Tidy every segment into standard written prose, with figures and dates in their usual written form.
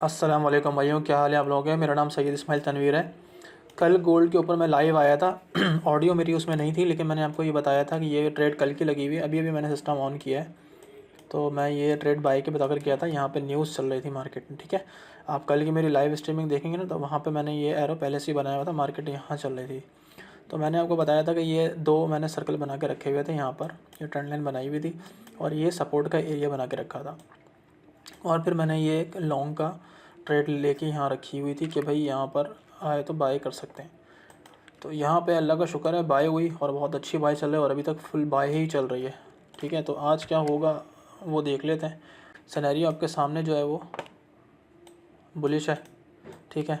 अस्सलाम वालेकुम भाइयों, क्या हाल है आप लोगों के। मेरा नाम सैयद इस्माइल तनवीर है। कल गोल्ड के ऊपर मैं लाइव आया था। ऑडियो मेरी उसमें नहीं थी, लेकिन मैंने आपको ये बताया था कि ये ट्रेड कल की लगी हुई है। अभी अभी मैंने सिस्टम ऑन किया है, तो मैं ये ट्रेड बाई के बताकर किया था। यहाँ पे न्यूज़ चल रही थी मार्केट में, ठीक है। आप कल की मेरी लाइव स्ट्रीमिंग देखेंगे ना, तो वहाँ पर मैंने ये एरो पहले से ही बनाया हुआ था। मार्केट यहाँ चल रही थी, तो मैंने आपको बताया था कि ये दो मैंने सर्कल बना के रखे हुए थे। यहाँ पर ये ट्रेंड लाइन बनाई हुई थी और ये सपोर्ट का एरिया बना के रखा था। और फिर मैंने ये एक लॉन्ग का ट्रेड लेके यहाँ रखी हुई थी कि भाई यहाँ पर आए तो बाय कर सकते हैं। तो यहाँ पे अल्लाह का शुक्र है बाय हुई और बहुत अच्छी बाय चल रही है और अभी तक फुल बाय ही चल रही है, ठीक है। तो आज क्या होगा वो देख लेते हैं। सिनेरियो आपके सामने जो है वो बुलिश है, ठीक है।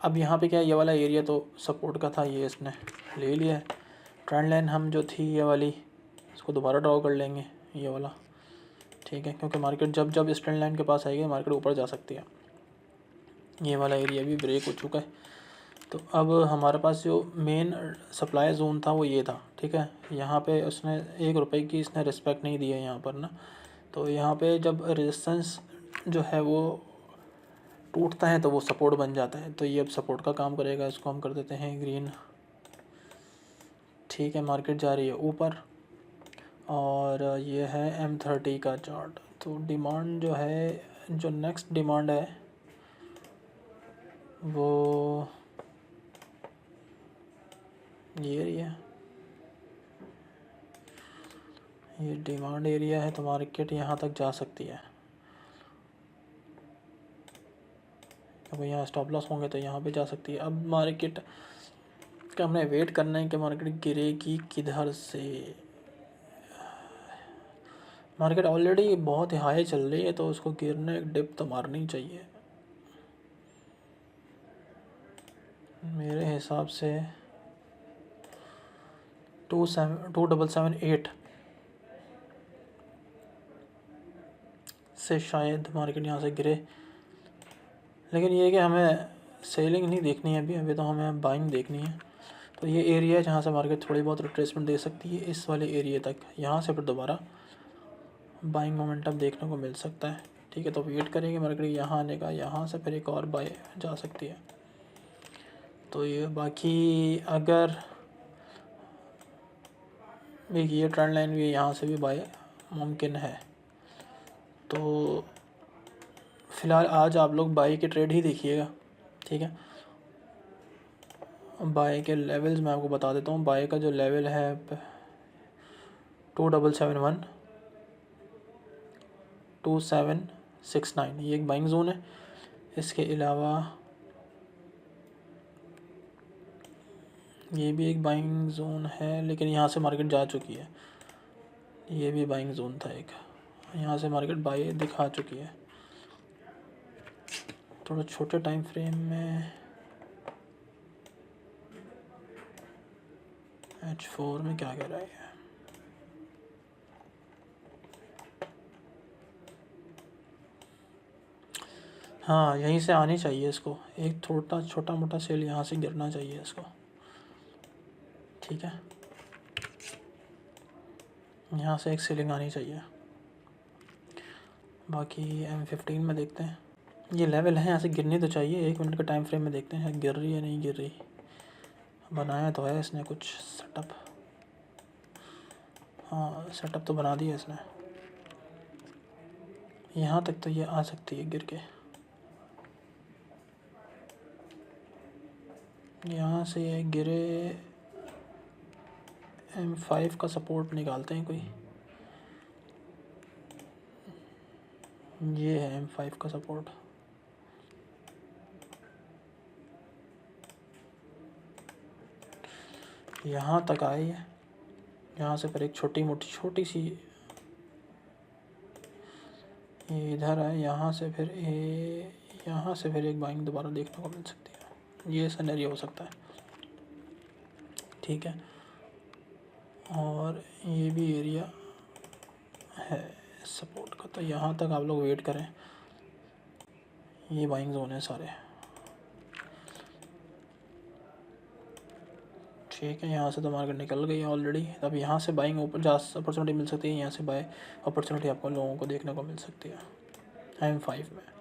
अब यहाँ पे क्या है, ये वाला एरिया तो सपोर्ट का था, ये इसने ले लिया है। ट्रेंड लाइन हम जो थी ये वाली, इसको दोबारा ड्रॉ कर लेंगे, ये वाला, ठीक है। क्योंकि मार्केट जब जब इस ट्रेंड लाइन के पास आएगी मार्केट ऊपर जा सकती है। ये वाला एरिया भी ब्रेक हो चुका है। तो अब हमारे पास जो मेन सप्लाई जोन था वो ये था, ठीक है। यहाँ पे उसने ₹1 की इसने रिस्पेक्ट नहीं दी है यहाँ पर ना। तो यहाँ पे जब रेजिस्टेंस जो है वो टूटता है तो वो सपोर्ट बन जाता है। तो ये अब सपोर्ट का काम करेगा। इसको हम कर देते हैं ग्रीन, ठीक है। मार्केट जा रही है ऊपर और ये है M30 का चार्ट। तो डिमांड जो है, जो नेक्स्ट डिमांड है वो ये एरिया, ये डिमांड एरिया है। तो मार्केट यहाँ तक जा सकती है, क्योंकि यहाँ स्टॉप लॉस होंगे तो यहाँ पे जा सकती है। अब मार्केट का हमने वेट करना है कि मार्केट गिरेगी किधर से। मार्केट ऑलरेडी बहुत हाई चल रही है, तो उसको गिरने डिप तो मारनी चाहिए मेरे हिसाब से। 2778 से शायद मार्केट यहाँ से गिरे। लेकिन ये कि हमें सेलिंग नहीं देखनी है अभी तो हमें बाइंग देखनी है। तो ये एरिया है जहाँ से मार्केट थोड़ी बहुत रिट्रेसमेंट दे सकती है, इस वाले एरिया तक। यहाँ से फिर दोबारा बाइंग मोमेंटम देखने को मिल सकता है, ठीक है। तो वेट करेंगे मार्केट यहाँ आने का, यहाँ से फिर एक और बाय जा सकती है। तो ये बाकी अगर ये ट्रेंड लाइन भी यहाँ से भी बाय मुमकिन है। तो फ़िलहाल आज आप लोग बाय के ट्रेड ही देखिएगा, ठीक है। बाय के लेवल्स मैं आपको बता देता हूँ। बाय का जो लेवल है 2771 2769, ये एक बाइंग जोन है। इसके अलावा ये भी एक बाइंग जोन है, लेकिन यहाँ से मार्केट जा चुकी है। ये भी बाइंग जोन था एक, यहाँ से मार्केट बाय दिखा चुकी है। थोड़ा छोटे टाइम फ्रेम में H4 में क्या कह रहा है, हाँ यहीं से आनी चाहिए इसको। एक छोटा मोटा सेल यहाँ से गिरना चाहिए इसको, ठीक है। यहाँ से एक सेलिंग आनी चाहिए। बाकी M15 में देखते हैं, ये लेवल है, यहाँ से गिरनी तो चाहिए। 1 मिनट का टाइम फ्रेम में देखते हैं गिर रही है नहीं गिर रही। बनाया तो है इसने कुछ सेटअप, हाँ सेटअप तो बना दिया इसने। यहाँ तक तो ये आ सकती है गिर के। यहाँ से ये गिरे, M5 का सपोर्ट निकालते हैं कोई। ये है M5 का सपोर्ट। यहाँ तक आई है, यहाँ से फिर एक छोटी सी ये इधर है। यहाँ से फिर एक बाइंग दोबारा देखने को मिल सकती है। ये सिनेरियो हो सकता है, ठीक है। और ये भी एरिया है सपोर्ट का, तो यहाँ तक आप लोग वेट करें। ये बाइंग जोन है सारे, ठीक है। यहाँ से तो मार्केट निकल गई है ऑलरेडी। अब यहाँ से बाइंग ऊपर जा अपॉर्चुनिटी मिल सकती है, यहाँ से बाय अपॉर्चुनिटी आपको लोगों को देखने को मिल सकती है M5 में।